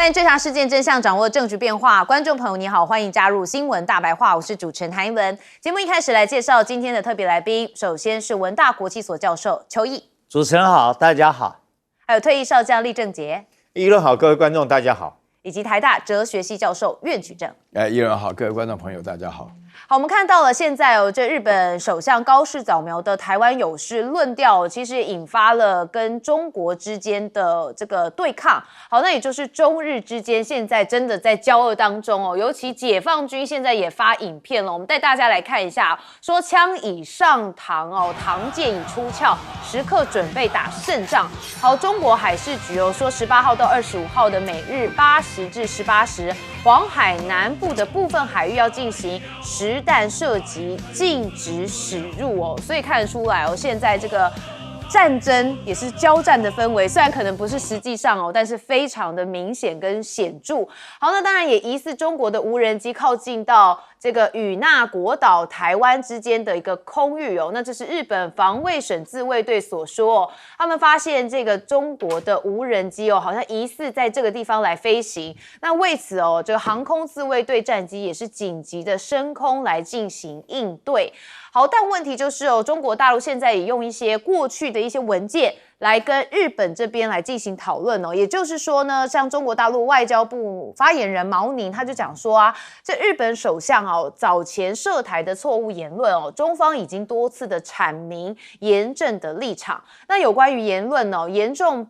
带您追查事件真相，掌握证据变化。观众朋友你好，欢迎加入新闻大白话，我是主持人谭一文。节目一开始来介绍今天的特别来宾，首先是文大国际所教授邱毅，主持人好，大家好。还有退役少将厉正杰，议论好，各位观众大家好。以及台大哲学系教授苑举正。议论好，各位观众朋友大家好。好，我们看到了现在这日本首相高市早苗的台湾有事论调，其实也引发了跟中国之间的这个对抗。好，那也就是中日之间现在真的在交恶当中尤其解放军现在也发影片了，我们带大家来看一下，说枪已上膛膛剑已出鞘，时刻准备打胜仗。好，中国海事局说18号到25号的每日8时至18时，黄海南部的部分海域要进行实弹射击，禁止驶入所以看得出来现在这个战争也是交战的氛围，虽然可能不是实际上但是非常的明显跟显著。好，那当然也疑似中国的无人机靠近到这个与那国岛台湾之间的一个空域那这是日本防卫省自卫队所说他们发现这个中国的无人机好像疑似在这个地方来飞行。那为此这个航空自卫队战机也是紧急的升空来进行应对。好，但问题就是中国大陆现在也用一些过去的一些文件来跟日本这边来进行讨论也就是说呢，像中国大陆外交部发言人毛宁他就讲说这日本首相早前涉台的错误言论中方已经多次的阐明严正的立场。那有关于言论严重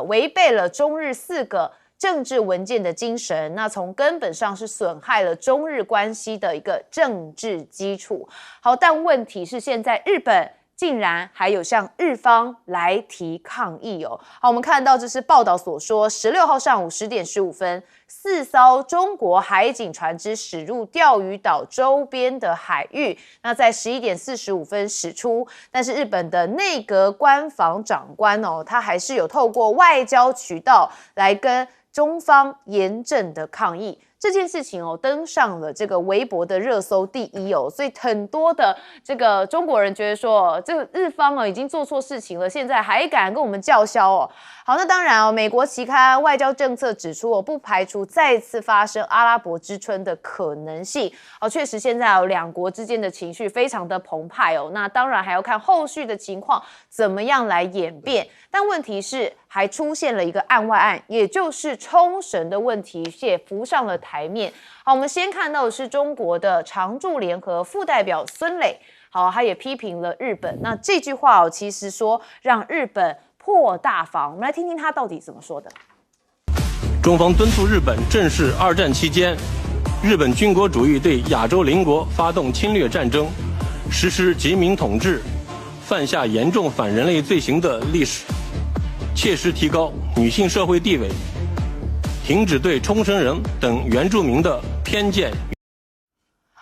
违背了中日4个政治文件的精神，那从根本上是损害了中日关系的一个政治基础。好，但问题是现在日本竟然还有向日方来提抗议好，我们看到这是报道所说，16号上午10点15分，4艘中国海警船只驶入钓鱼岛周边的海域，那在11点45分驶出。但是日本的内阁官房长官他还是有透过外交渠道来跟中方严正的抗议。这件事情登上了这个微博的热搜第1所以很多的这个中国人觉得说，这个日方已经做错事情了，现在还敢跟我们叫嚣好，那当然美国期刊外交政策指出不排除再次发生阿拉伯之春的可能性确实现在两国之间的情绪非常的澎湃那当然还要看后续的情况怎么样来演变。但问题是还出现了一个案外案，也就是冲绳的问题也浮上了台面。好，我们先看到的是中国的常驻联合副代表孙磊，好，他也批评了日本。那这句话其实说让日本破大防，我们来听听他到底怎么说的。中方敦促日本正视2战期间日本军国主义对亚洲邻国发动侵略战争、实施殖民统治、犯下严重反人类罪行的历史，切实提高女性社会地位，停止对冲绳人等原住民的偏见。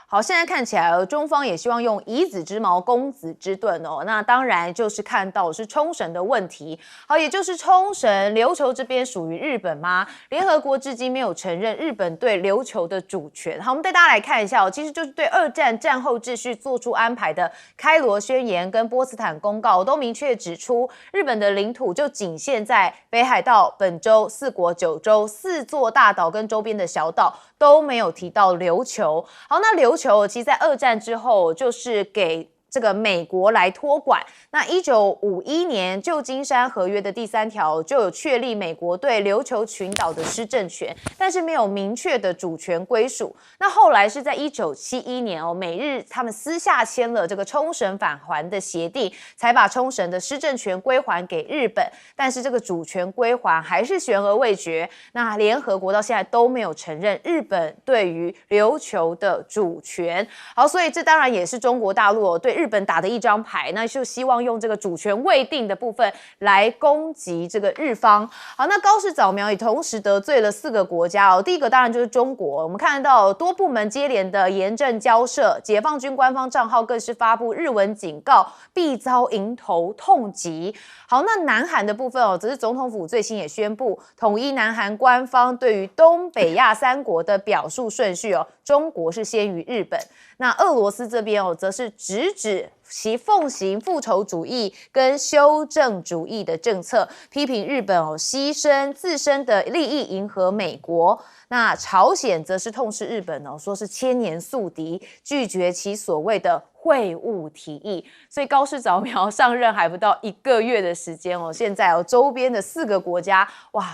好，现在看起来中方也希望用以子之矛攻子之盾那当然就是看到是冲绳的问题。好，也就是冲绳琉球这边属于日本吗？联合国至今没有承认日本对琉球的主权。好，我们带大家来看一下其实就是对2战战后秩序做出安排的开罗宣言跟波茨坦公告都明确指出，日本的领土就仅限在北海道、本州、4国9州、4座大岛跟周边的小岛，都没有提到琉球。好，那琉球其实在2战之后就是给这个美国来托管。那1951年旧金山合约的第3条就有确立美国对琉球群岛的施政权，但是没有明确的主权归属。那后来是在1971年美日他们私下签了这个冲绳返还的协定，才把冲绳的施政权归还给日本，但是这个主权归还还是悬而未决。那联合国到现在都没有承认日本对于琉球的主权。好，所以这当然也是中国大陆对日本打的一张牌，那就希望用这个主权未定的部分来攻击这个日方。好，那高市早苗也同时得罪了4个国家第一个当然就是中国，我们看到多部门接连的严正交涉，解放军官方账号更是发布日文警告，必遭迎头痛击。好，那南韩的部分则是总统府最新也宣布统一南韩官方对于东北亚3国的表述顺序中国是先于日本。那俄罗斯这边则是直指其奉行复仇主义跟修正主义的政策，批评日本牺牲自身的利益迎合美国。那朝鲜则是痛斥日本说是千年宿敌，拒绝其所谓的会晤提议。所以高市早苗上任还不到1个月的时间现在周边的4个国家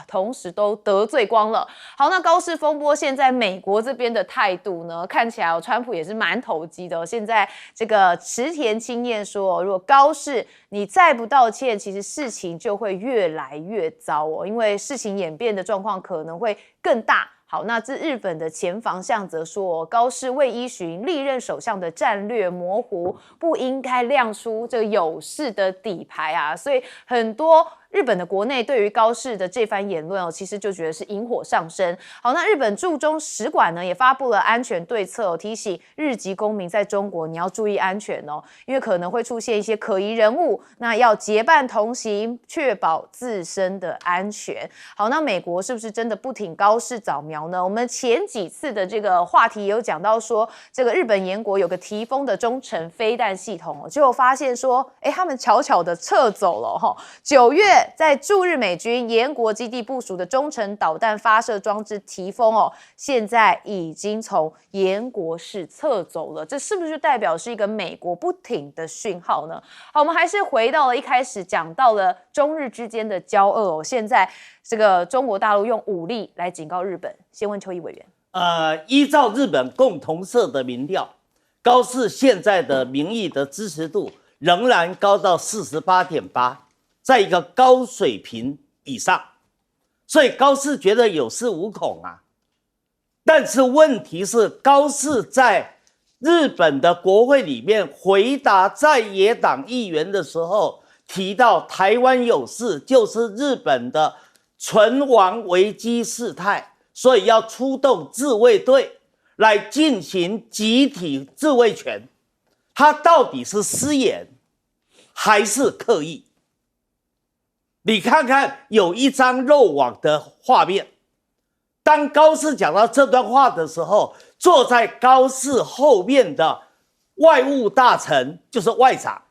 同时都得罪光了。好，那高市风波现在美国这边的态度呢，看起来川普也是蛮投机的现在这个池田清彦说如果高市你再不道歉，其实事情就会越来越糟因为事情演变的状况可能会更大。好，那这日本的前防相则说高市未依循历任首相的战略模糊，不应该亮出这个有事的底牌所以很多日本的国内对于高市的这番言论其实就觉得是引火上身。好，那日本驻中使馆呢也发布了安全对策提醒日籍公民在中国你要注意安全因为可能会出现一些可疑人物，那要结伴同行，确保自身的安全。好，那美国是不是真的不挺高市早苗呢？我们前几次的这个话题也有讲到说，这个日本研国有个提丰的中程飞弹系统结果发现说他们悄悄的撤走了9月在驻日美军研国基地部署的中程导弹发射装置提丰现在已经从研国市撤走了，这是不是代表是一个美国不挺的讯号呢？好，我们还是回到了一开始讲到了中日之间的交恶现在这个中国大陆用武力来警告日本。先问邱毅委员。依照日本共同社的民调，高市现在的民意的支持度仍然高到 48.8%， 在一个高水平以上，所以高市觉得有恃无恐但是问题是，高市在日本的国会里面回答在野党议员的时候，提到台湾有事就是日本的存亡危机事态，所以要出动自卫队来进行集体自卫权。他到底是失言还是刻意？你看看有一张漏网的画面，当高市讲到这段话的时候，坐在高市后面的外务大臣就是外长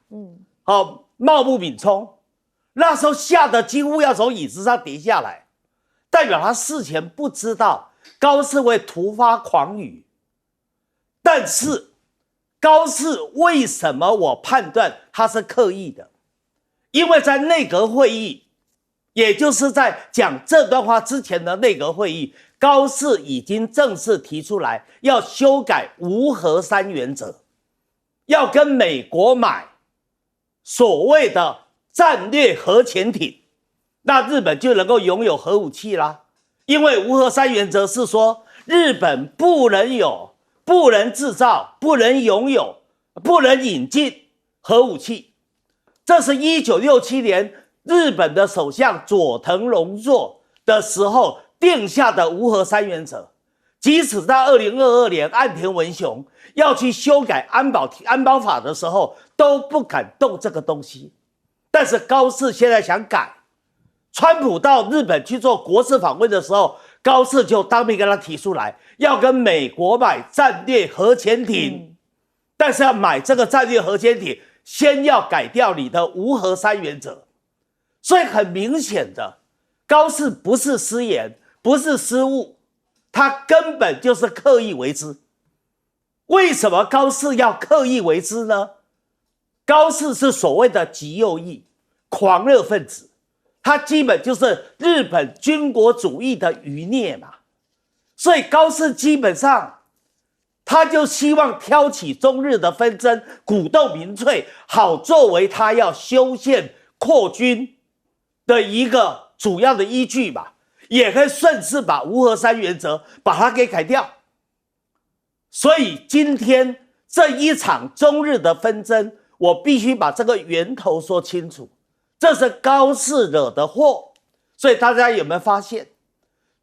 茂木敏充，那时候吓得几乎要从椅子上跌下来，代表他事前不知道高市会突发狂语。但是高市为什么我判断他是刻意的？因为在内阁会议，也就是在讲这段话之前的内阁会议，高市已经正式提出来要修改无核三原则，要跟美国买所谓的战略核潜艇，那日本就能够拥有核武器啦。因为无核三原则是说，日本不能有、不能制造、不能拥有、不能引进核武器。这是1967年日本的首相佐藤荣作的时候定下的无核三原则。即使在2022年岸田文雄要去修改安保法的时候，都不敢动这个东西。但是高市现在想改，川普到日本去做国事访问的时候，高市就当面跟他提出来，要跟美国买战略核潜艇，但是要买这个战略核潜艇，先要改掉你的无核三原则。所以很明显的，高市不是失言，不是失误，他根本就是刻意为之。为什么高市要刻意为之呢？高市是所谓的极右翼狂热分子，他基本就是日本军国主义的余孽嘛。所以高市基本上他就希望挑起中日的纷争，鼓动民粹，好作为他要修宪扩军的一个主要的依据吧，也可以顺势把无核三原则把它给改掉。所以今天这一场中日的纷争，我必须把这个源头说清楚，这是高市惹的祸。所以大家有没有发现，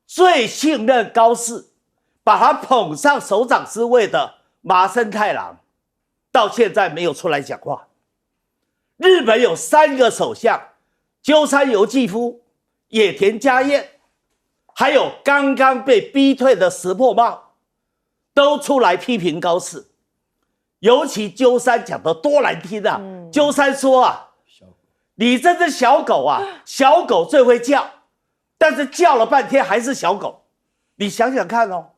最信任高市把他捧上首长之位的麻生太郎到现在没有出来讲话。日本有3个首相，鸠山由纪夫、野田佳彦，还有刚刚被逼退的石破茂，都出来批评高市，尤其鸠山讲得多难听啊！鸠山说啊，你这只小狗啊，小狗最会叫，但是叫了半天还是小狗。你想想看哦，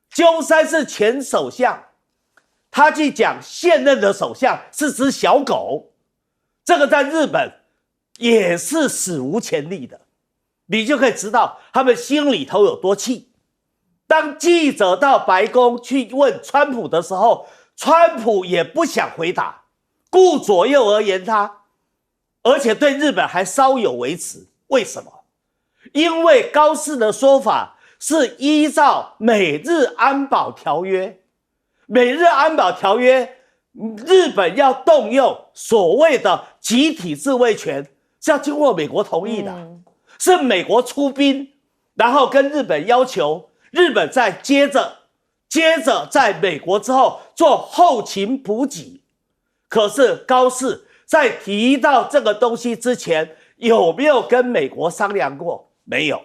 鸠山是前首相，他去讲现任的首相是只小狗，这个在日本也是史无前例的，你就可以知道他们心里头有多气。当记者到白宫去问川普的时候，川普也不想回答，顾左右而言他，而且对日本还稍有维持。为什么？因为高市的说法是依照美日安保条约，美日安保条约，日本要动用所谓的集体自卫权，是要经过美国同意的，是美国出兵，然后跟日本要求，日本再接着在美国之后做后勤补给。可是高市在提到这个东西之前，有没有跟美国商量过？没有。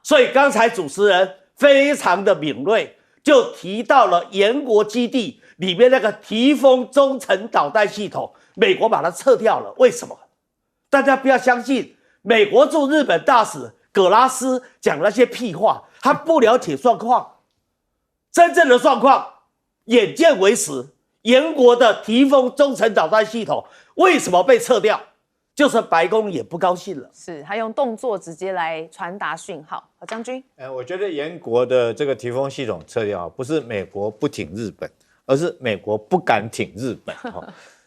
所以刚才主持人非常的敏锐，就提到了延国基地里面那个提丰中程导弹系统，美国把它撤掉了。为什么？大家不要相信美国驻日本大使葛拉斯讲那些屁话，他不了解状况。真正的状况眼见为实，延国的提丰中程导弹系统为什么被撤掉？就是白宫也不高兴了，是他用动作直接来传达讯号。好，将军，我觉得延国的这个提丰系统撤掉，不是美国不挺日本，而是美国不敢挺日本。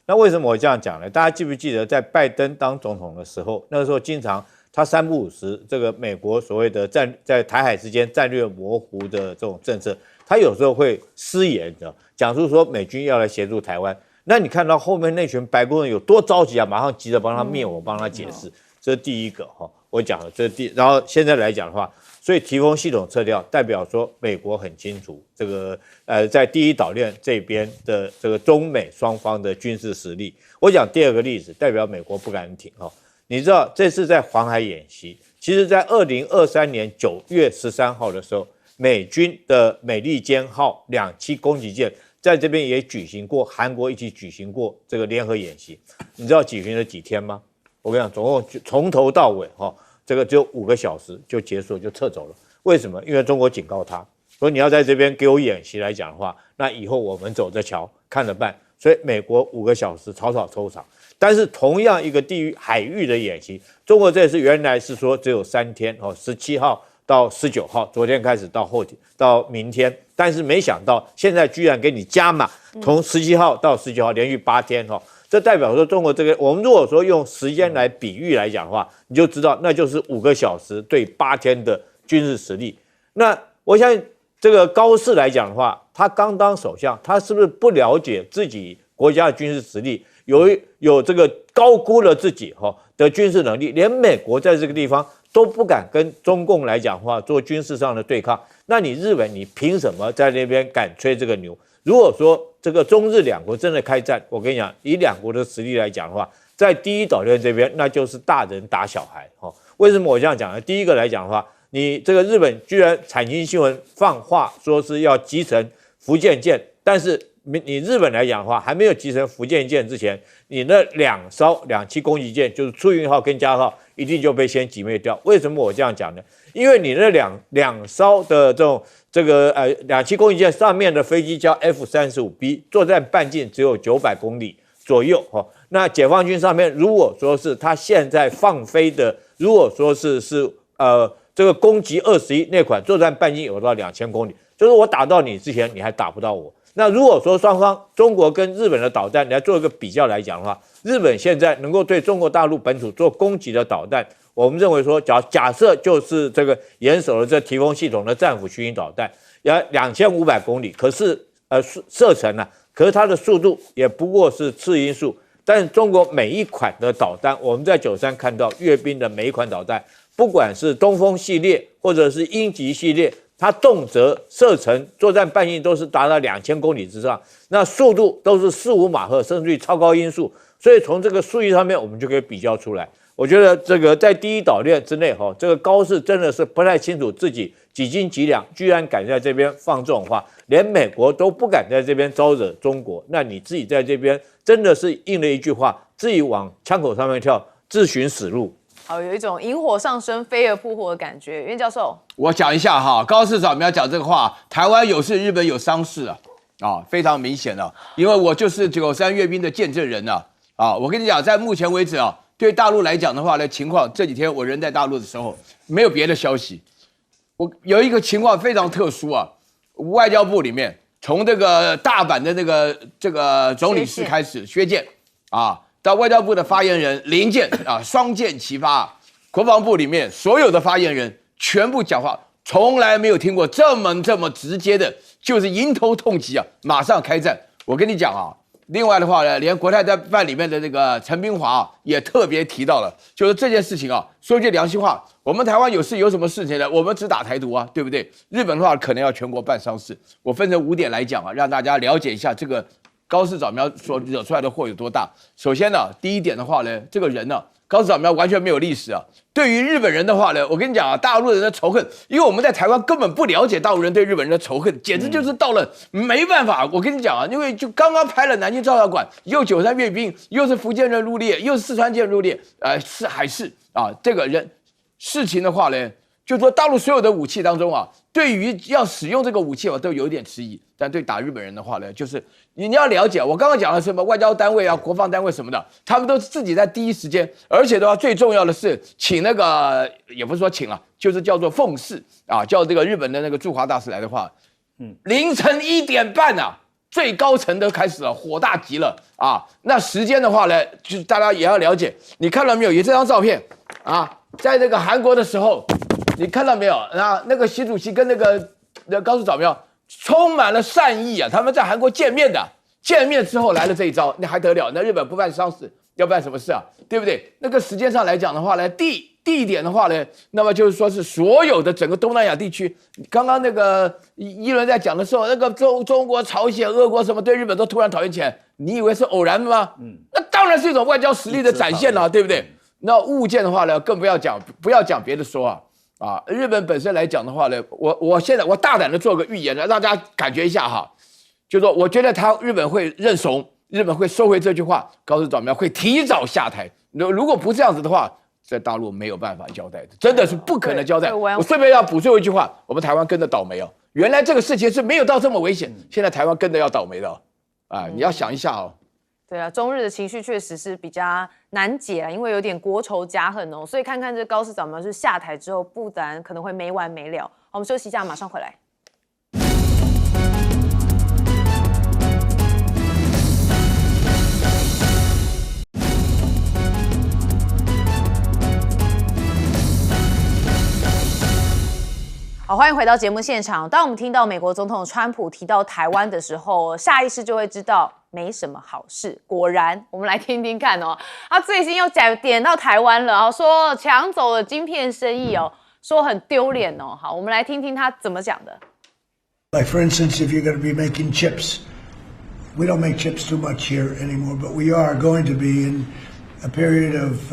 那为什么我这样讲呢？大家记不记得在拜登当总统的时候，那个时候经常他3不5时，这个美国所谓的在台海之间战略模糊的这种政策，他有时候会失言的，讲出说美军要来协助台湾。那你看到后面那群白宫人有多着急啊，马上急着帮他灭我，帮他解释，这是第一个哈。我讲了，这是然后现在来讲的话，所以提丰系统撤掉，代表说美国很清楚这个在第一岛链这边的这个中美双方的军事实力。我讲第二个例子，代表美国不敢挺哈。你知道这次在黄海演习，其实在2023年9月13号的时候，美军的美利坚号2栖攻击舰在这边也举行过，韩国一起举行过这个联合演习。你知道举行了几天吗？我跟你讲，总共从头到尾这个只有5个小时就结束，就撤走了。为什么？因为中国警告他说，你要在这边给我演习来讲的话，那以后我们走着瞧，看着办。所以美国5个小时草草收场。但是同样一个海域的演习，中国这次原来是说只有3天，17号到19号，昨天开始到明天，但是没想到现在居然给你加码，从17号到19号连续8天这代表说中国这个，我们如果说用时间来比喻来讲的话，你就知道那就是5个小时对8天的军事实力。那我相信这个高市来讲的话，他刚当首相，他是不是不了解自己国家的军事实力，有这个高估了自己的军事能力，连美国在这个地方都不敢跟中共来讲话做军事上的对抗，那你日本你凭什么在那边敢吹这个牛？如果说这个中日两国真的开战，我跟你讲，以两国的实力来讲的话，在第一岛链这边那就是大人打小孩为什么我这样讲呢？第一个来讲的话，你这个日本居然产经新闻放话说是要击沉福建舰，但是你日本来讲的话，还没有击沉福建舰之前，你那2艘2栖攻击舰，就是出云号跟加贺号，一定就被先击灭掉。为什么我这样讲呢？因为你那两艘的这个2栖攻击舰上面的飞机叫 F-35B， 作战半径只有900公里左右那解放军上面如果说是他现在放飞的，如果说是这个攻击21那款作战半径有到2000公里，就是我打到你之前你还打不到我。那如果说双方中国跟日本的导弹来做一个比较来讲的话，日本现在能够对中国大陆本土做攻击的导弹，我们认为说假设就是这个严守了这提丰系统的战斧巡弋导弹，要2500公里，可是射程可是它的速度也不过是次音速。但是中国每一款的导弹，我们在93看到阅兵的每一款导弹，不管是东风系列或者是鹰击系列，它动辄射程作战半径都是达到2000公里之上，那速度都是4-5马赫，甚至于超高音速。所以从这个数据上面，我们就可以比较出来。我觉得这个在第一岛链之内这个高市真的是不太清楚自己几斤几两，居然敢在这边放这种话，连美国都不敢在这边招惹中国，那你自己在这边真的是应了一句话，自己往枪口上面跳，自寻死路。好，有一种引火上身、飞蛾扑火的感觉。袁教授，我讲一下哈，高市早苗讲这个话，台湾有事，日本有丧事啊，非常明显了，因为我就是93阅兵的见证人啊，我跟你讲，在目前为止对大陆来讲的话呢，情况这几天我人在大陆的时候，没有别的消息。我有一个情况非常特殊外交部里面从这个大阪的这个总领事开始薛健到外交部的发言人林健双剑齐发，国防部里面所有的发言人全部讲话，从来没有听过这么直接的，就是迎头痛击马上开战。我跟你讲另外的话呢，连国台办里面的这个陈冰华也特别提到了，就是这件事情说句良心话，我们台湾有什么事情呢？我们只打台独对不对？日本的话可能要全国办丧事。我分成5点来讲让大家了解一下这个高市早苗所惹出来的祸有多大。首先第一点的话呢，这个人高市早苗完全没有历史对于日本人的话呢，我跟你讲大陆人的仇恨，因为我们在台湾根本不了解大陆人对日本人的仇恨，简直就是到了没办法。我跟你讲因为就刚刚拍了南京照相馆，又93阅兵，又是福建人入列，又是四川舰入列，是海事这个人事情的话呢，就是说大陆所有的武器当中对于要使用这个武器都有一点迟疑，但对打日本人的话呢，就是你要了解，我刚刚讲了什么外交单位国防单位什么的，他们都是自己在第一时间，而且的话最重要的是请那个也不是说请就是叫做奉祀叫这个日本的那个驻华大使来的话，凌晨1点半最高层都开始了，火大极了那时间的话呢，就是大家也要了解，你看到没有？有这张照片在那个韩国的时候，你看到没有？那个习主席跟那个高市早苗充满了善意他们在韩国见面的，见面之后来了这一招，那还得了？那日本不办丧事，要办什么事对不对？那个时间上来讲的话呢，地点的话呢，那么就是说是所有的整个东南亚地区，刚刚那个一轮在讲的时候，那个中国、朝鲜、俄国什么对日本都突然讨厌起来，你以为是偶然吗？那当然是一种外交实力的展现对不对？那物件的话呢，更不要讲别的说日本本身来讲的话呢，我现在大胆的做个预言让大家感觉一下就是说我觉得日本会认怂，日本会收回这句话，高市早苗会提早下台。如果不这样子的话，在大陆没有办法交代的，真的是不可能交代。我顺便要补最后一句话，我们台湾跟着倒霉原来这个事情是没有到这么危险，现在台湾跟着要倒霉的你要想一下对中日的情绪确实是比较难解因为有点国仇家恨所以看看这高市早苗是下台之后，不然可能会没完没了。好，我们休息一下，马上回来。好，欢迎回到节目现场。当我们听到美国总统川普提到台湾的时候，下意识就会知道没什么好事。果然，我们来听听看他最近又点到台湾了说抢走了晶片生意说很丢脸好，我们来听听他怎么讲的。Like for instance, if you're going to be making chips, we don't make chips too much here anymore, but we are going to be in a period of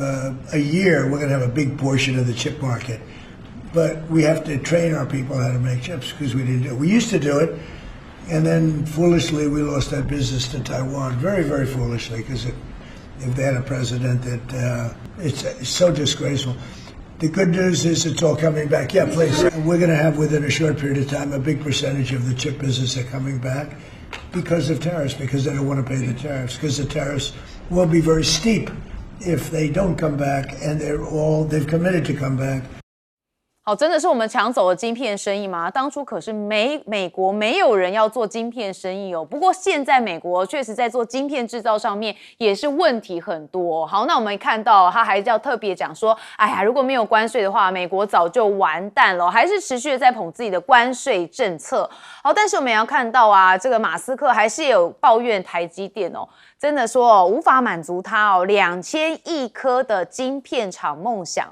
a year. We're going to have a big portion of the chip market.But we have to train our people how to make chips because we didn't do it. We used to do it, and then foolishly we lost that business to Taiwan. Very, very foolishly, because if they had a president that it's so disgraceful. The good news is it's all coming back. Yeah, please. We're going to have within a short period of time a big percentage of the chip business are coming back because of tariffs, because they don't want to pay the tariffs, because the tariffs will be very steep if they don't come back, and they've committed to come back.好，真的是我们抢走了晶片生意吗？当初可是美国没有人要做晶片生意不过现在美国确实在做晶片制造上面也是问题很多好，那我们看到他还要特别讲说，哎呀，如果没有关税的话，美国早就完蛋了，还是持续的在捧自己的关税政策。好，但是我们也要看到这个马斯克还是有抱怨台积电真的说无法满足他2000亿颗的晶片厂梦想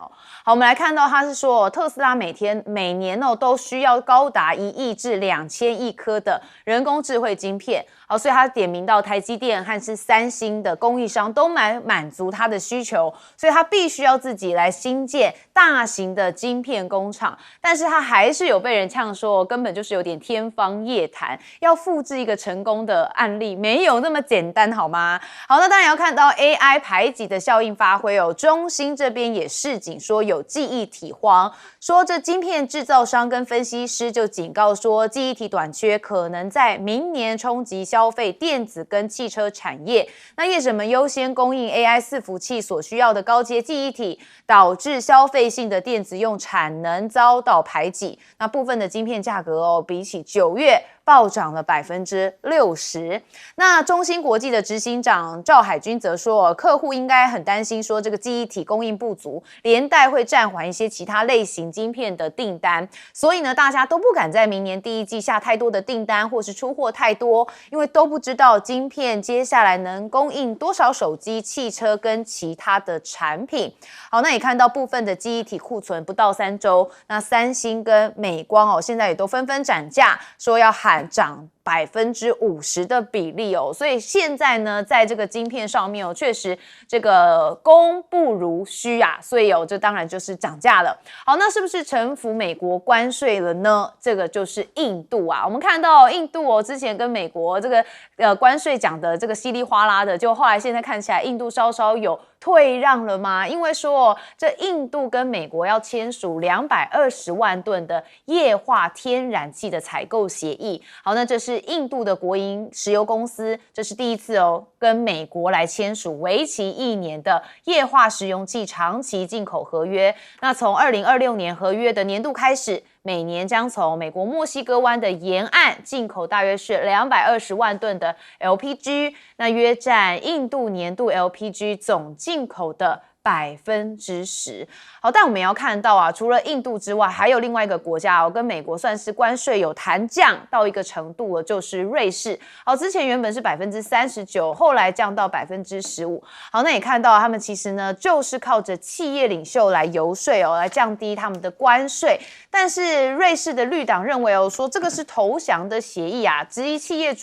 好，我们来看到他是说特斯拉每年都需要高达1亿至2000亿颗的人工智慧晶片。好，所以他点名到台积电和是三星的供应商都满足他的需求，所以他必须要自己来新建大型的晶片工厂。但是他还是有被人呛说，根本就是有点天方夜谭，要复制一个成功的案例没有那么简单，好吗？好，那当然要看到 AI 排挤的效应发挥中芯这边也示警说有记忆体荒，说这晶片制造商跟分析师就警告说，记忆体短缺可能在明年冲击消费电子跟汽车产业。那业者们优先供应 AI 伺服器所需要的高阶记忆体，导致消费性的电子用产能遭到排挤。那部分的晶片价格比起9月暴涨了60%。那中芯国际的执行长赵海军则说，客户应该很担心说这个记忆体供应不足，连带会暂缓一些其他类型晶片的订单。所以呢，大家都不敢在明年第一季下太多的订单，或是出货太多，因为都不知道晶片接下来能供应多少手机、汽车跟其他的产品。好，那也看到部分的记忆体库存不到3周，那三星跟美光现在也都纷纷涨价，说要喊涨50%的比例所以现在呢，在这个晶片上面确实这个供不如需啊，所以这当然就是涨价了。好，那是不是臣服美国关税了呢？这个就是印度啊，我们看到印度之前跟美国这个关税讲的这个稀里哗啦的，就后来现在看起来印度稍稍有退让了吗？因为说这印度跟美国要签署220万吨的液化天然气的采购协议。好，那这是印度的国营石油公司，这是第一次跟美国来签署为期1年的液化石油气长期进口合约。那从2026年合约的年度开始，每年将从美国墨西哥湾的沿岸进口大约是220万吨的 LPG， 那约占印度年度 LPG 总进口的10%。好，但我们也要看到除了印度之外，还有另外一个国家跟美国算是关税有谈降到一个程度就是瑞士。好，之前原本是39%，后来降到15%。好，那也看到他们其实呢，就是靠着企业领袖来游说来降低他们的关税。但是瑞士的绿党认为说这个是投降的协议质疑企业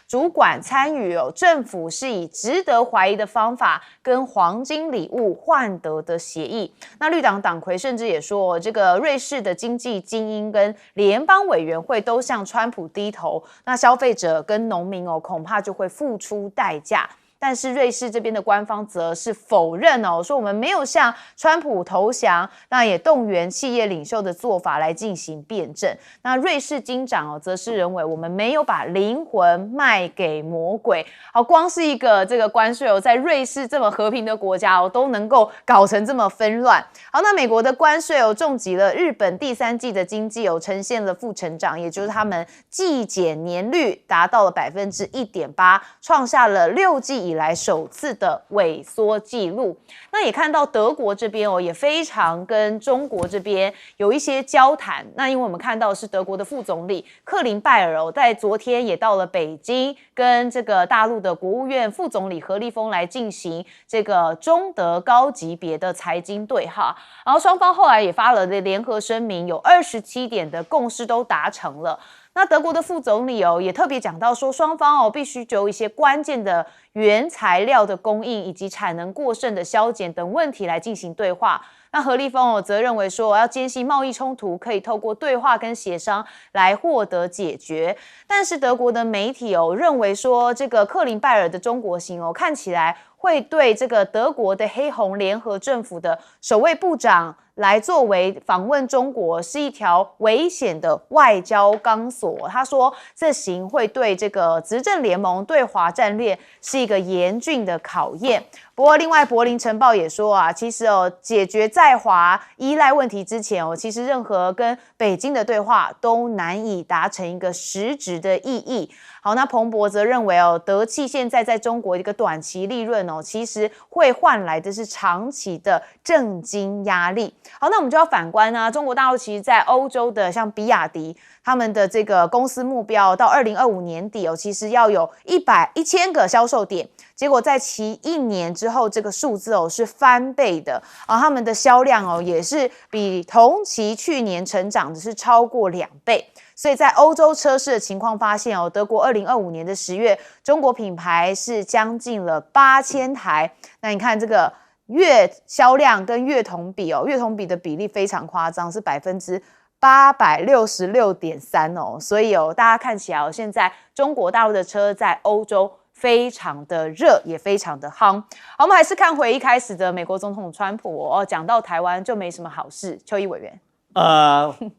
主管参与政府是以值得怀疑的方法跟黄金礼物换得的协议。那绿党党魁甚至也说，这个瑞士的经济精英跟联邦委员会都向川普低头，那消费者跟农民恐怕就会付出代价。但是瑞士这边的官方则是否认说我们没有向川普投降，那也动员企业领袖的做法来进行辩证。那瑞士金长则是认为我们没有把灵魂卖给魔鬼。好，光是一个这个关税在瑞士这么和平的国家都能够搞成这么纷乱。好，那美国的关税重击了日本第3季的经济呈现了负成长，也就是他们季减年率达到了1.8%，创下了6季以来首次的萎缩记录。那也看到德国这边也非常跟中国这边有一些交谈。那因为我们看到是德国的副总理克林拜尔在昨天也到了北京，跟这个大陆的国务院副总理何立峰来进行这个中德高级别的财经对话。然后双方后来也发了联合声明，有27点的共识都达成了。那德国的副总理也特别讲到说，双方必须就一些关键的原材料的供应以及产能过剩的削减等问题来进行对话。那何立峰则认为说，要坚信贸易冲突可以透过对话跟协商来获得解决。但是德国的媒体认为说，这个克林拜尔的中国行看起来会对这个德国的黑红联合政府的首位部长来作为访问中国是一条危险的外交钢索。他说，这行会对这个执政联盟对华战略是一个严峻的考验。不过，另外柏林晨报也说其实解决在华依赖问题之前其实任何跟北京的对话都难以达成一个实质的意义。好，那彭博则认为德气现在在中国一个短期利润其实会换来的是长期的政经压力。好，那我们就要反观中国大陆其实在欧洲的像比亚迪，他们的这个公司目标到2025年底其实要有1000个销售点，结果在其1年之后，这个数字是翻倍的啊，他们的销量也是比同期去年成长的是超过2倍。所以在欧洲车市的情况发现德国2025年的10月，中国品牌是将近了8000台。那你看这个月销量跟月同比月同比的比例非常夸张，是866.3%所以大家看起来现在中国大陆的车在欧洲非常的热，也非常的夯。好，我们还是看回一开始的美国总统川普讲到台湾就没什么好事。邱毅委员。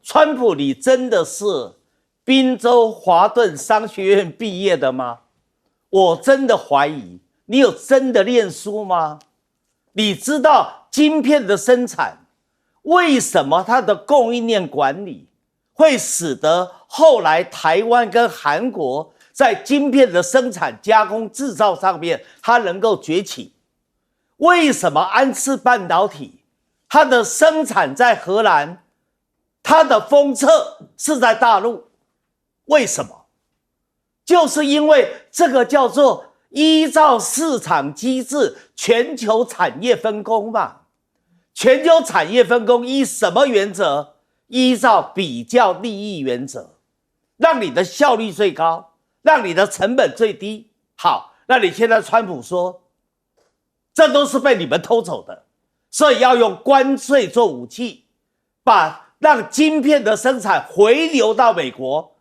川普，你真的是宾州华顿商学院毕业的吗？我真的怀疑，你有真的念书吗？你知道晶片的生产为什么它的供应链管理会使得后来台湾跟韩国在晶片的生产、加工、制造上面它能够崛起？为什么安次半导体它的生产在荷兰，它的封测是在大陆？为什么？就是因为这个叫做依照市场机制全球产业分工嘛。全球产业分工依什么原则？依照比较利益原则，让你的效率最高，让你的成本最低。好，那你现在川普说这都是被你们偷走的，所以要用关税做武器，让晶片的生产回流到美国，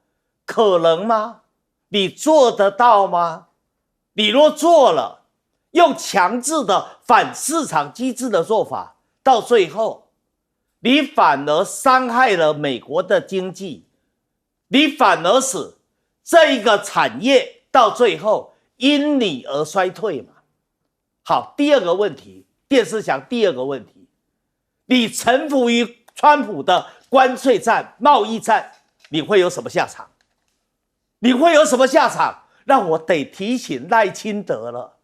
可能吗？你做得到吗？你若做了，用强制的反市场机制的做法，到最后你反而伤害了美国的经济，你反而使这一个产业到最后因你而衰退嘛。好，第二个问题，电视墙第二个问题，你臣服于川普的关税战、贸易战，你会有什么下场？你会有什么下场？让我得提醒赖清德了。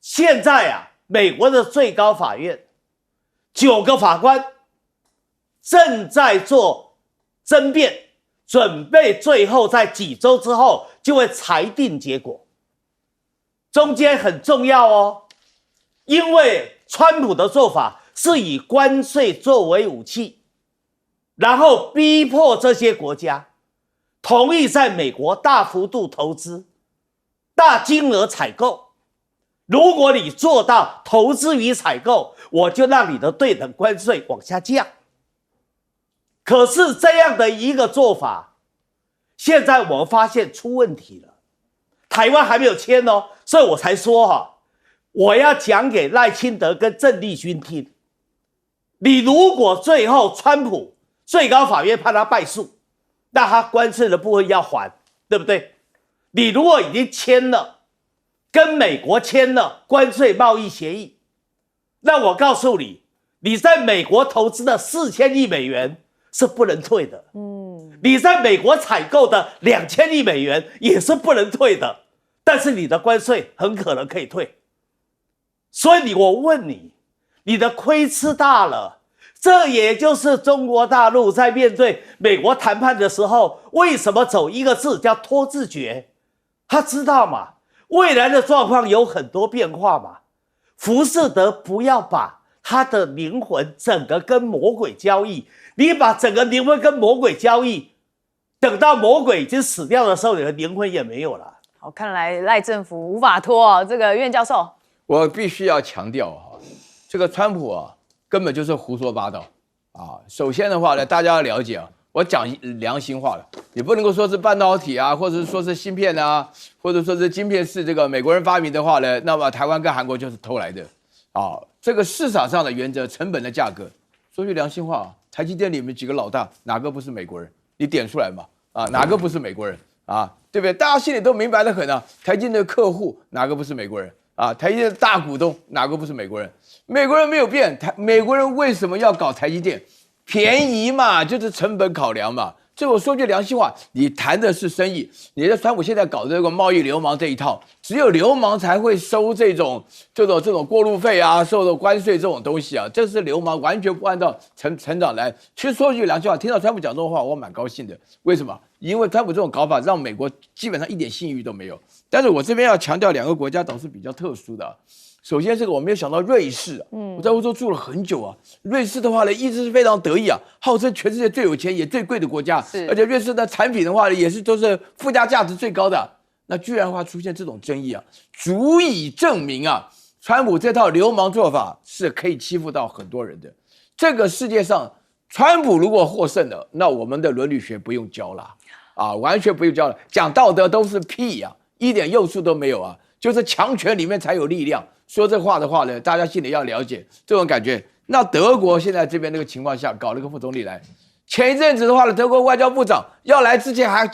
现在美国的最高法院9个法官正在做争辩，准备最后在几周之后就会裁定结果。中间很重要因为川普的做法是以关税作为武器，然后逼迫这些国家同意在美国大幅度投资、大金额采购。如果你做到投资与采购，我就让你的对等关税往下降。可是这样的一个做法，现在我们发现出问题了。台湾还没有签所以我才说我要讲给赖清德跟郑丽君听。你如果最后川普最高法院判他败诉，那他关税的部分要还，对不对？你如果已经签了，跟美国签了关税贸易协议，那我告诉你，你在美国投资的4000亿美元是不能退的。你在美国采购的2000亿美元也是不能退的，但是你的关税很可能可以退。所以我问你，你的亏吃大了。这也就是中国大陆在面对美国谈判的时候，为什么走一个字叫拖字诀？他知道嘛，未来的状况有很多变化嘛。浮士德不要把他的灵魂整个跟魔鬼交易，你把整个灵魂跟魔鬼交易，等到魔鬼已经死掉的时候，你的灵魂也没有了。好，看来赖政府无法拖这个院教授，我必须要强调这个川普根本就是胡说八道首先的话呢，大家要了解我讲良心话了，你不能够说是半导体或者是说是芯片或者说是晶片是这个美国人发明的话呢，那么台湾跟韩国就是偷来的这个市场上的原则，成本的价格，说句良心话台积电里面几个老大哪个不是美国人？你点出来嘛哪个不是美国人对不对？大家心里都明白得很台积电的客户哪个不是美国人台积电的大股东哪个不是美国人？美国人没有变，美国人为什么要搞台积电？便宜嘛，就是成本考量嘛。这我说句良心话，你谈的是生意，你在川普现在搞这个贸易流氓这一套，只有流氓才会收这种过路费收的关税这种东西这是流氓，完全不按照成长来。其实说句良心话，听到川普讲这种话，我蛮高兴的。为什么？因为川普这种搞法让美国基本上一点信誉都没有。但是我这边要强调2个国家倒是比较特殊的。首先，这个我没有想到瑞士啊，我在欧洲住了很久啊。瑞士的话呢，一直是非常得意啊，号称全世界最有钱也最贵的国家，而且瑞士的产品的话呢，也是都是附加价值最高的。那居然会出现这种争议啊，足以证明啊，川普这套流氓做法是可以欺负到很多人的。这个世界上，川普如果获胜了，那我们的伦理学不用教了啊，完全不用教了，讲道德都是屁啊，一点用处都没有啊，就是强权里面才有力量。说这话的话呢，大家心里要了解这种感觉。那德国现在这边那个情况下，搞了个副总理来，前一阵子的话呢，德国外交部长要来之前还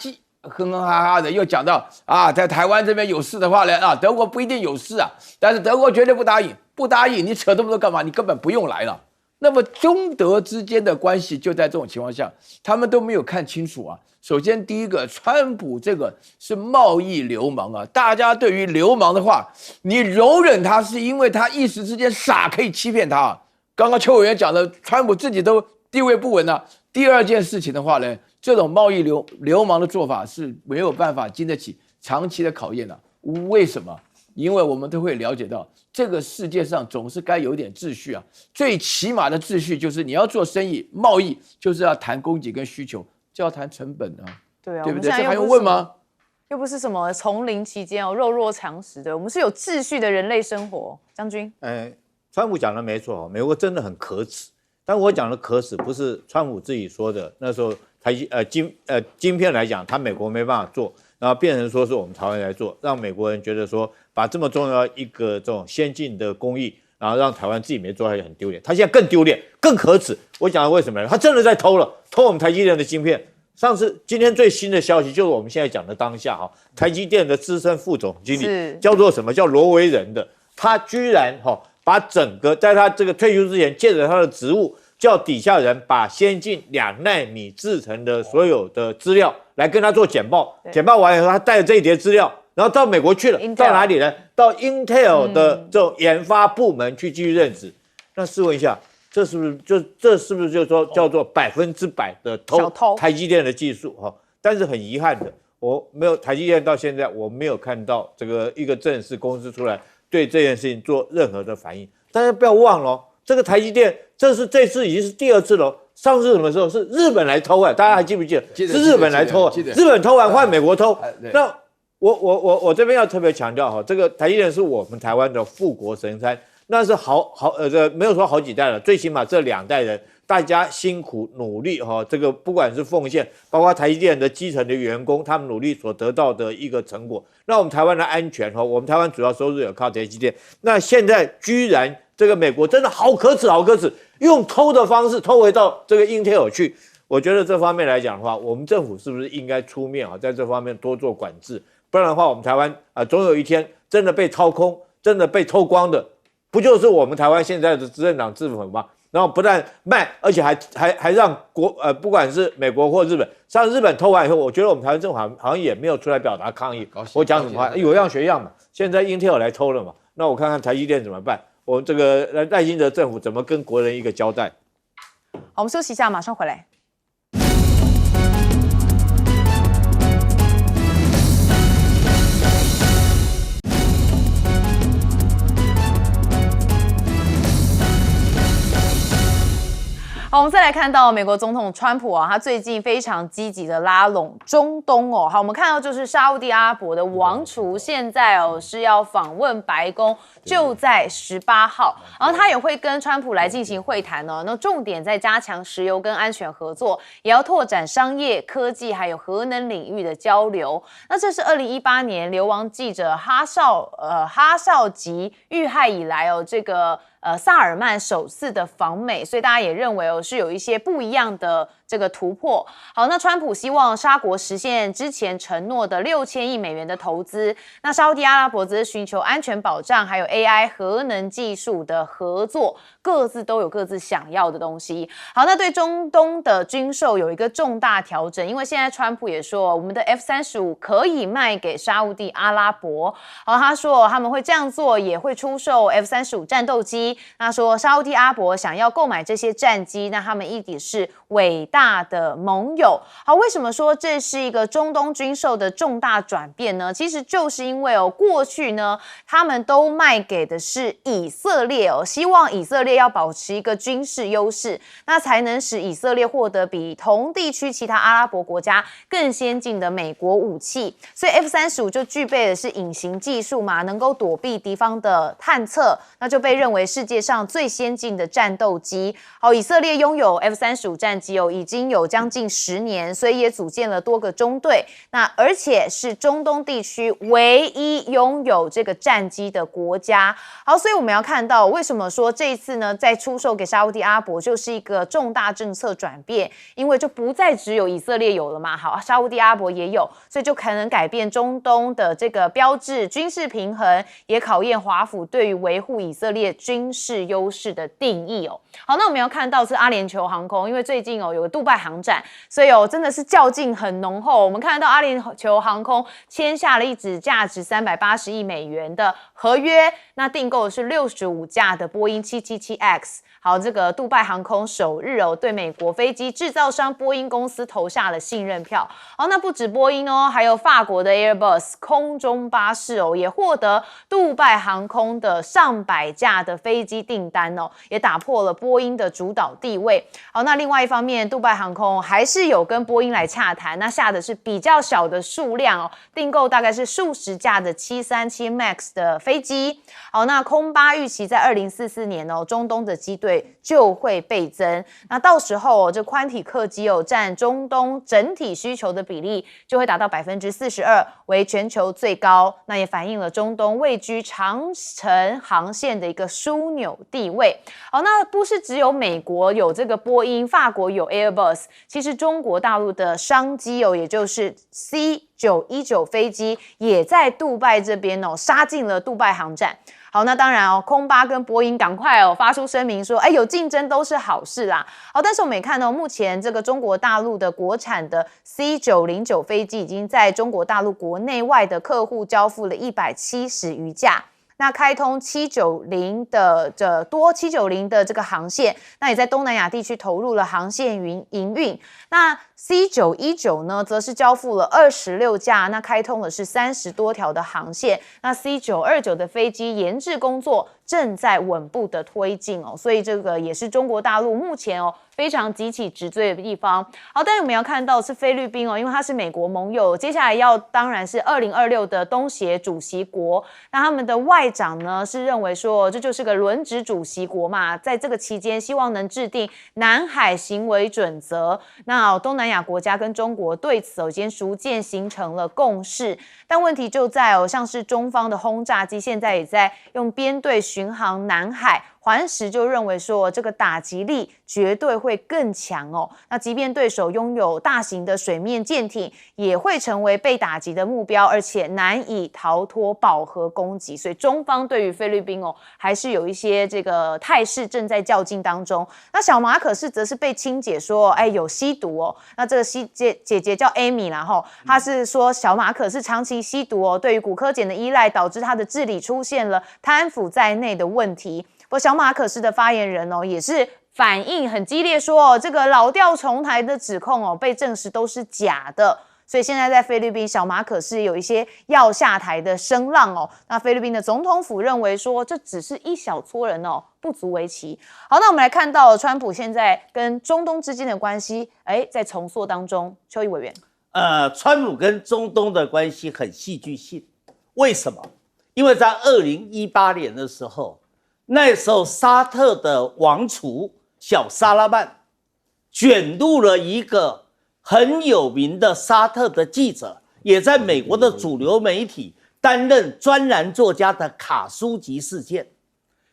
哼哼哈哈的又讲到啊，在台湾这边有事的话呢，啊，德国不一定有事啊，但是德国绝对不答应，不答应你扯这么多干嘛？你根本不用来了。那么中德之间的关系就在这种情况下，他们都没有看清楚啊。首先，第一个，川普这个是贸易流氓啊！大家对于流氓的话，你容忍他，是因为他一时之间傻，可以欺骗他啊。刚刚邱委员讲的，川普自己都地位不稳啊。第二件事情的话呢，这种贸易流氓的做法是没有办法经得起长期的考验的。为什么？因为我们都会了解到，这个世界上总是该有点秩序啊。最起码的秩序就是你要做生意、贸易，就是要谈供给跟需求。就要谈成本啊，对啊，对不对？这还用问吗？又不是什么丛林期间哦，弱肉强食的，我们是有秩序的人类生活。将军，川普讲的没错，美国真的很可耻。但我讲的可耻不是川普自己说的，那时候晶片来讲，他美国没办法做，然后变成说是我们台湾来做，让美国人觉得说把这么重要一个这种先进的工艺，然后让台湾自己没做下去很丢脸。他现在更丢脸，更可耻。我讲的为什么呢？他真的在偷我们台积电的晶片。今天最新的消息就是我们现在讲的当下哈，台积电的资深副总经理叫做什么？叫罗维仁的，他居然把整个在他这个退休之前借着他的职务，叫底下人把先进2奈米制成的所有的资料来跟他做简报，简报完以后，他带着这一叠资料，然后到美国去了，到哪里呢？到 Intel 的这种研发部门去继续任职。那试问一下。这是不是就说叫做100%的偷台积电的技术哈？但是很遗憾的，我没有台积电到现在我没有看到这个一个正式公司出来对这件事情做任何的反应。大家不要忘了，这个台积电这次已经是第2次了。上次什么时候是日本来偷大家还记不记得？是日本来偷日本偷完换美国偷。那我这边要特别强调哈，这个台积电是我们台湾的富国神山。那是没有说好几代了，最起码这2代人，大家辛苦努力这个不管是奉献，包括台积电的基层的员工，他们努力所得到的一个成果。那我们台湾的安全我们台湾主要收入有靠台积电，那现在居然这个美国真的好可耻，用偷的方式偷回到这个 Intel 去。我觉得这方面来讲的话，我们政府是不是应该出面在这方面多做管制？不然的话，我们台湾总有一天真的被掏空，真的被偷光的。不就是我们台湾现在的执政党制服吗？然后不但卖，而且还让不管是美国或日本，像日本偷完以后，我觉得我们台湾政府好像也没有出来表达抗议。我讲什么话，有样学样嘛。现在 Intel 来偷了嘛，那我看看台积电怎么办？我这个赖清德政府怎么跟国人一个交代？好，我们休息一下，马上回来。好，我们再来看到美国总统川普他最近非常积极的拉拢中东好，我们看到就是沙烏地阿拉伯的王储现在是要访问白宫，就在18号，然后他也会跟川普来进行会谈那重点在加强石油跟安全合作，也要拓展商业、科技还有核能领域的交流。那这是2018年流亡记者哈绍吉遇害以来这个萨尔曼首次的访美，所以大家也认为是有一些不一样的这个突破。好，那川普希望沙国实现之前承诺的6000亿美元的投资，那沙烏地阿拉伯则是寻求安全保障还有 AI 核能技术的合作，各自都有各自想要的东西。好，那对中东的军售有一个重大调整，因为现在川普也说我们的 F-35可以卖给沙烏地阿拉伯。好，他说他们会这样做，也会出售 F-35战斗机，机。那说沙烏地阿拉伯想要购买这些战机，那他们一定是伟大的盟友。好，为什么说这是一个中东军售的重大转变呢？其实就是因为过去呢，他们都卖给的是以色列希望以色列要保持一个军事优势，那才能使以色列获得比同地区其他阿拉伯国家更先进的美国武器。所以 F-35就具备的是隐形技术嘛，能够躲避敌方的探测，那就被认为世界上最先进的战斗机。好，以色列拥有 F-35战机已经有将近10年，所以也组建了多个中队。那而且是中东地区唯一拥有这个战机的国家。好，所以我们要看到为什么说这一次呢，在出售给沙烏地阿拉伯就是一个重大政策转变，因为就不再只有以色列有了嘛，好，沙烏地阿拉伯也有，所以就可能改变中东的这个标志军事平衡，也考验华府对于维护以色列军事优势的定义好，那我们要看到是阿联酋航空，因为最近有个杜拜航展，所以真的是较劲很浓厚。我们看到阿联酋航空签下了一纸价值380亿美元的合约，那订购的是65架的波音777X。好，这个杜拜航空首日对美国飞机制造商波音公司投下了信任票。好，那不止波音还有法国的 Airbus 空中巴士也获得杜拜航空的上百架的飞机订单也打破了波音的主导地位。好，那另外一方面，杜拜航空还是有跟波音来洽谈，那下的是比较小的数量订购大概是数十架的737 MAX 的飞机。好，那空巴预期在2044年中东的机队就会倍增，那到时候这宽体客机占中东整体需求的比例就会达到42%，为全球最高。那也反映了中东位居长程航线的一个枢纽地位。好，那不是只有美国有这个波音，法国有 Airbus， 其实中国大陆的商机也就是 C919 飞机也在杜拜这边杀进了杜拜航展。好，那当然空巴跟波音赶快发出声明说，有竞争都是好事啦。好，但是我们也看到目前这个中国大陆的国产的 C909 飞机已经在中国大陆国内外的客户交付了170余架。那开通790的这个航线，那也在东南亚地区投入了航线营运。那 C919 呢，则是交付了26架，那开通的是30多条的航线。那 C929 的飞机研制工作正在稳步的推进所以这个也是中国大陆目前非常急起直追的地方。好，但是我们要看到是菲律宾因为它是美国盟友，接下来当然是2026的东协主席国。那他们的外长呢是认为说，这就是个轮值主席国嘛，在这个期间希望能制定南海行为准则。那东南亚国家跟中国对此已经逐渐形成了共识，但问题就在像是中方的轰炸机现在也在用编队巡航南海。环时就认为说，这个打击力绝对会更强那即便对手拥有大型的水面舰艇，也会成为被打击的目标，而且难以逃脱饱和攻击。所以中方对于菲律宾还是有一些这个态势正在较劲当中。那小马可是则是被亲姐说，有吸毒那这个姐姐叫 Amy 啦她是说小马可是长期吸毒对于古柯碱的依赖，导致他的治理出现了贪腐在内的问题。不过小马可斯的发言人也是反应很激烈，说这个老调重弹的指控被证实都是假的。所以现在在菲律宾，小马可是有一些要下台的声浪那菲律宾的总统府认为说，这只是一小撮人不足为奇。好，那我们来看到川普现在跟中东之间的关系在重塑当中。邱毅委员，川普跟中东的关系很戏剧性，为什么？因为在2018年的时候，那时候沙特的王储小萨拉曼卷入了一个很有名的沙特的记者，也在美国的主流媒体担任专栏作家的卡舒吉事件。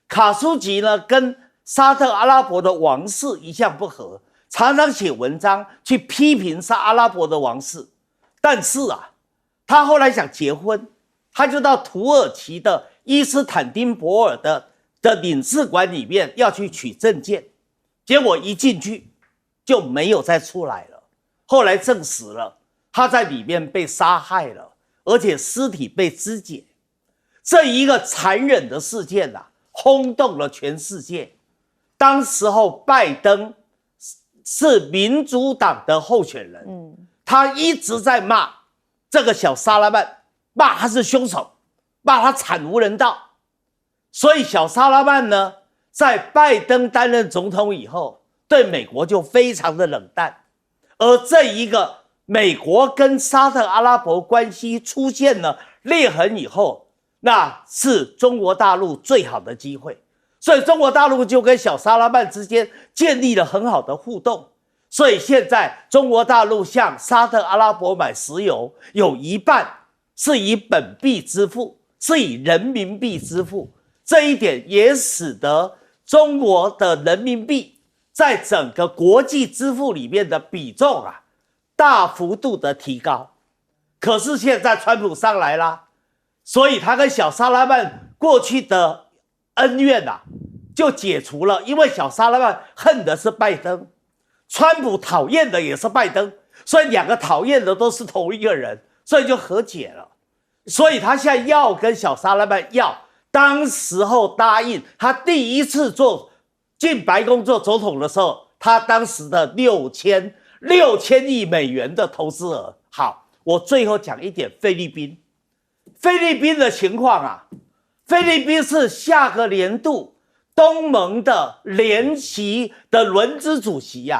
卡舒吉呢，跟沙特阿拉伯的王室一向不合，常常写文章去批评阿拉伯的王室。但是他后来想结婚，他就到土耳其的伊斯坦丁博尔的领事馆里面要去取证件，结果一进去就没有再出来了。后来证实了他在里面被杀害了，而且尸体被肢解。这一个残忍的事件轰动了全世界。当时候拜登是民主党的候选人，他一直在骂这个小沙拉曼，骂他是凶手，骂他惨无人道。所以小沙拉曼呢，在拜登担任总统以后，对美国就非常的冷淡。而这一个美国跟沙特阿拉伯关系出现了裂痕以后，那是中国大陆最好的机会。所以中国大陆就跟小沙拉曼之间建立了很好的互动。所以现在中国大陆向沙特阿拉伯买石油，有一半是以本币支付，是以人民币支付。这一点也使得中国的人民币在整个国际支付里面的比重大幅度的提高。可是现在川普上来啦，所以他跟小沙拉曼过去的恩怨就解除了。因为小沙拉曼恨的是拜登，川普讨厌的也是拜登，所以两个讨厌的都是同一个人，所以就和解了。所以他现在要跟小沙拉曼要当时候答应他第一次进白宫做总统的时候，他当时的6000亿美元的投资额。好，我最后讲一点菲律宾的情况菲律宾是下个年度东盟的联席的轮值主席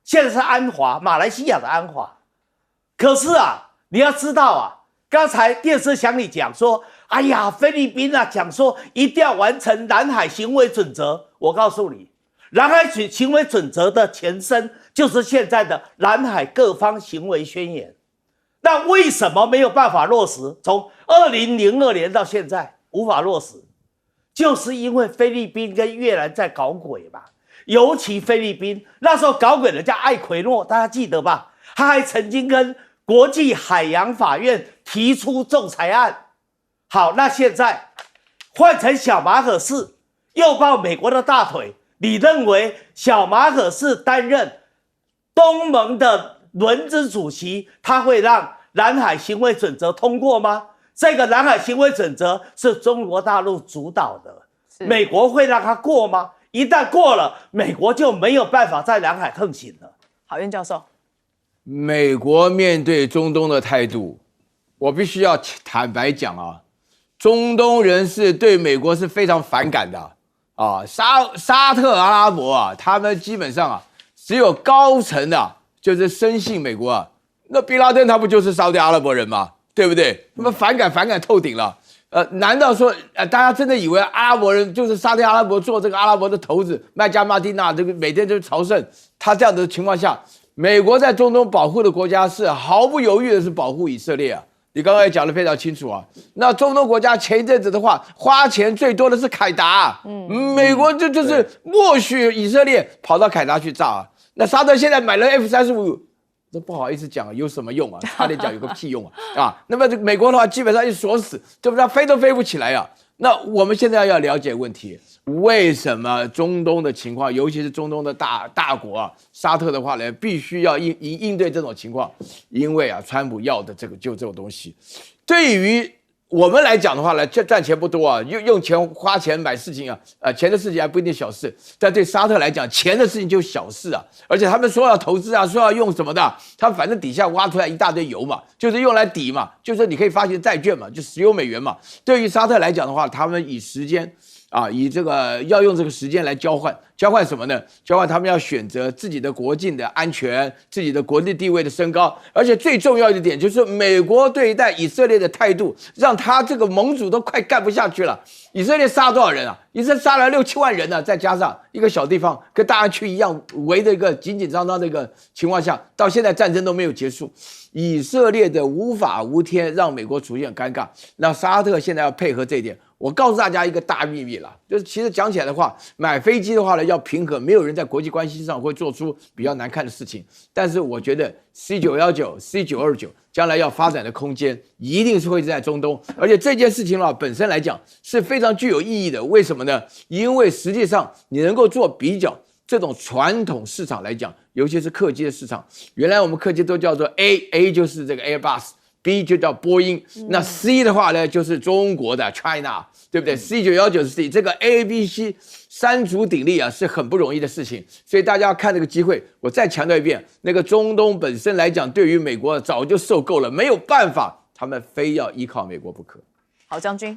现在是安华，马来西亚的安华。可是你要知道刚才电视响里讲说，哎呀，菲律宾讲说一定要完成南海行为准则。我告诉你，南海行为准则的前身就是现在的南海各方行为宣言。那为什么没有办法落实？从2002年到现在无法落实，就是因为菲律宾跟越南在搞鬼嘛。尤其菲律宾那时候搞鬼的叫艾奎诺，大家记得吧？他还曾经跟国际海洋法院提出仲裁案。好，那现在换成小马可仕又抱美国的大腿，你认为小马可仕担任东盟的轮值主席，他会让南海行为准则通过吗？这个南海行为准则是中国大陆主导的，美国会让他过吗？一旦过了，美国就没有办法在南海横行了。郝晏教授，美国面对中东的态度，我必须要坦白讲中东人是对美国是非常反感的沙特阿拉伯他们基本上只有高层就是深信美国那宾拉登他不就是沙特阿拉伯人吗？对不对？那么反感透顶了。难道说大家真的以为阿拉伯人就是沙特阿拉伯做这个阿拉伯的头子麦加马蒂娜这个每天就朝圣？他这样的情况下，美国在中东保护的国家是毫不犹豫的是保护以色列你刚刚也讲得非常清楚那中东国家前一阵子的话，花钱最多的是凯达美国就是默许以色列跑到凯达去炸那沙特现在买了 F-35。这不好意思讲有什么用差点讲有个屁用那么美国的话基本上一锁死，对不对？飞都飞不起来那我们现在要了解问题，为什么中东的情况，尤其是中东的大国沙特的话呢，必须要应对这种情况？因为川普要的这种东西，对于我们来讲的话呢，赚钱不多用钱花钱买事情钱的事情还不一定小事，但对沙特来讲，钱的事情就是小事而且他们说要投资说要用什么的，他们反正底下挖出来一大堆油嘛，就是用来抵嘛，就是你可以发行债券嘛，就石油美元嘛。对于沙特来讲的话，他们以时间以这个要用这个时间来交换什么呢？交换他们要选择自己的国境的安全，自己的国际地位的升高，而且最重要一点就是美国对待以色列的态度，让他这个盟主都快干不下去了。以色列杀多少人以色列杀了6-7万人再加上一个小地方跟大安区一样围的一个紧紧张张的一个情况下，到现在战争都没有结束。以色列的无法无天让美国处境很尴尬，那沙特现在要配合这一点。我告诉大家一个大秘密了，就是其实讲起来的话，买飞机的话呢要平衡，没有人在国际关系上会做出比较难看的事情。但是我觉得 C919、C929 将来要发展的空间一定是会在中东，而且这件事情本身来讲是非常具有意义的。为什么呢？因为实际上你能够做比较，这种传统市场来讲，尤其是客机的市场，原来我们客机都叫做 A 就是这个 Airbus。，B 就叫波音，那 C 的话呢就是中国的 China， 对不对？C919是 C， 这个 A、B、C 三足鼎立啊，是很不容易的事情。所以大家要看这个机会，我再强调一遍，那个中东本身来讲，对于美国早就受够了，没有办法，他们非要依靠美国不可。好，将军。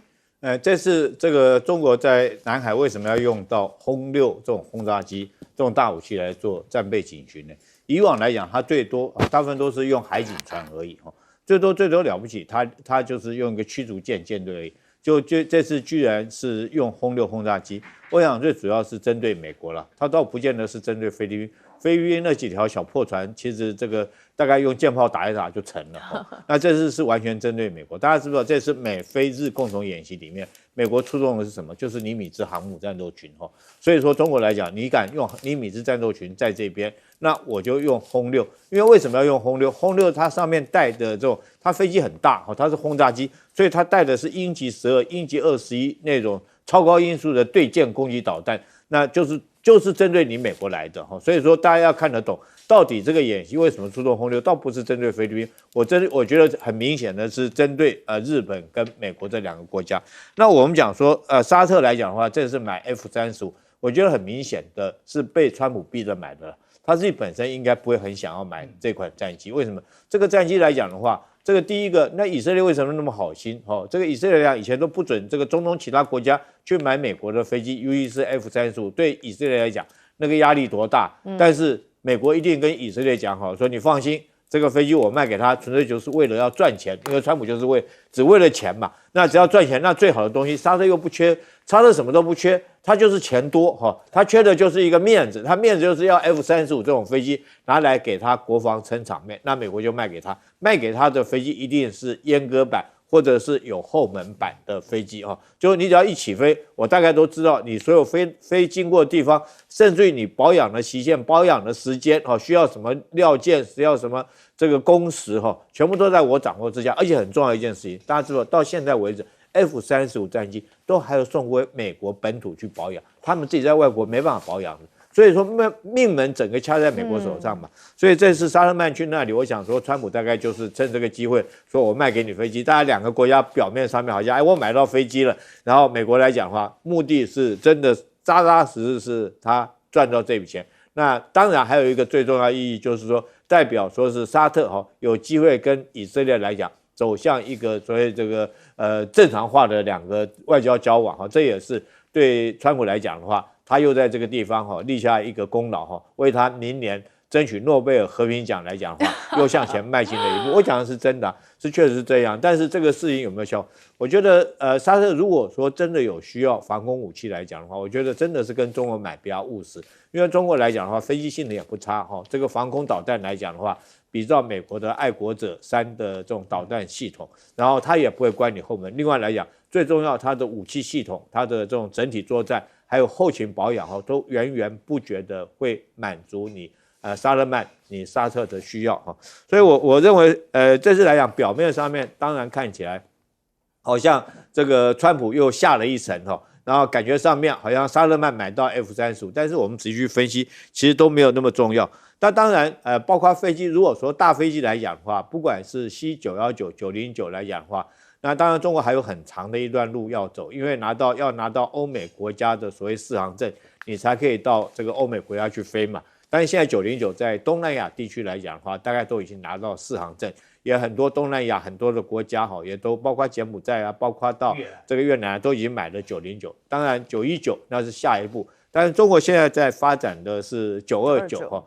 这次这个中国在南海为什么要用到轰6这种轰炸机、这种大武器来做战备警巡呢？以往来讲，它最多大部分都是用海警船而已哈，最多了不起，它就是用一个驱逐舰舰队而已。就这次居然是用轰6轰炸机，我想最主要是针对美国了，它倒不见得是针对菲律宾。菲律宾那几条小破船，其实这个大概用舰炮打一打就成了。那这次是完全针对美国。大家知不知道，这次美菲日共同演习里面，美国出动的是什么？就是尼米兹航母战斗群。所以说中国来讲，你敢用尼米兹战斗群在这边，那我就用轰6。因为为什么要用轰6？轰6它上面带的这种，它飞机很大，它是轰炸机，所以它带的是鹰击12、鹰击21那种超高音速的对舰攻击导弹，那就是针对你美国来的。所以说大家要看得懂，到底这个演习为什么出动轰6，倒不是针对菲律宾，我觉得很明显的是针对日本跟美国这两个国家。那我们讲说沙特来讲的话，这是买 F-35，我觉得很明显的是被川普逼着买的，他自己本身应该不会很想要买这款战机。为什么？这个战机来讲的话，这个第一个，那以色列为什么那么好心？这个以色列来讲，以前都不准这个中东其他国家去买美国的飞机，尤其是 F-35，对以色列来讲，那个压力多大？但是美国一定跟以色列讲好，说你放心，这个飞机我卖给他，纯粹就是为了要赚钱，因为川普就是只为了钱嘛。那只要赚钱，那最好的东西，沙特又不缺，沙特什么都不缺，他就是钱多他缺的就是一个面子，他面子就是要 F-35这种飞机拿来给他国防撑场面，那美国就卖给他的飞机一定是阉割版或者是有后门版的飞机就你只要一起飞，我大概都知道你所有飞经过的地方，甚至于你保养的期限、保养的时间需要什么料件，需要什么这个工时全部都在我掌握之下。而且很重要一件事情，大家知道到现在为止 F-35战机都还有送回美国本土去保养，他们自己在外国没办法保养的。所以说命门整个掐在美国手上嘛，所以这次沙特曼去那里，我想说川普大概就是趁这个机会说我卖给你飞机，大家两个国家表面上面好像我买到飞机了，然后美国来讲的话，目的是真的扎扎实实是他赚到这笔钱。那当然还有一个最重要意义，就是说代表说是沙特有机会跟以色列来讲走向一个所谓这个正常化的两个外交交往这也是对川普来讲的话，他又在这个地方立下一个功劳为他明年争取诺贝尔和平奖来讲的话，又向前迈进了一步。我讲的是真的，是确实是这样。但是这个事情有没有效？我觉得沙特如果说真的有需要防空武器来讲的话，我觉得真的是跟中国买比较务实，因为中国来讲的话，飞机性能也不差这个防空导弹来讲的话，比照美国的爱国者3的这种导弹系统，然后它也不会关你后门。另外来讲，最重要它的武器系统，它的这种整体作战，还有后勤保养都源源不绝的会满足你沙特曼你沙特的需要所以我认为这次来讲，表面上面当然看起来好像这个川普又下了一层然后感觉上面好像沙特曼买到 F-35，但是我们仔细去分析，其实都没有那么重要。那当然包括飞机，如果说大飞机来讲的话，不管是 C919、909来讲的话，那当然中国还有很长的一段路要走，因为要拿到欧美国家的所谓适航证，你才可以到这个欧美国家去飞嘛。但是现在909在东南亚地区来讲的话，大概都已经拿到适航证，也很多东南亚很多的国家也都包括柬埔寨啊，包括到这个越南都已经买了909。当然919那是下一步，但是中国现在在发展的是929